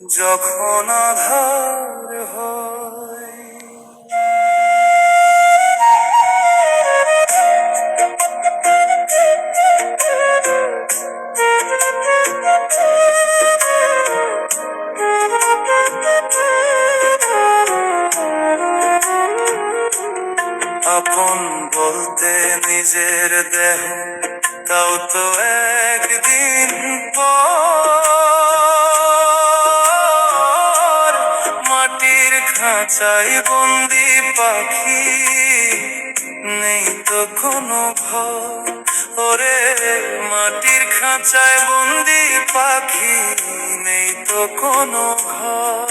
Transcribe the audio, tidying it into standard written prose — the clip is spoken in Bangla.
যখন আধার হয়। আপন বলতে নিজের দেহ, তাও তো একদিন পর। মাটির খাঁচায় বন্দি পাখি, নেই তো কোনো ঘর। ওরে মাটির খাঁচায় বন্দি পাখি, নেই তো কোনো ঘর।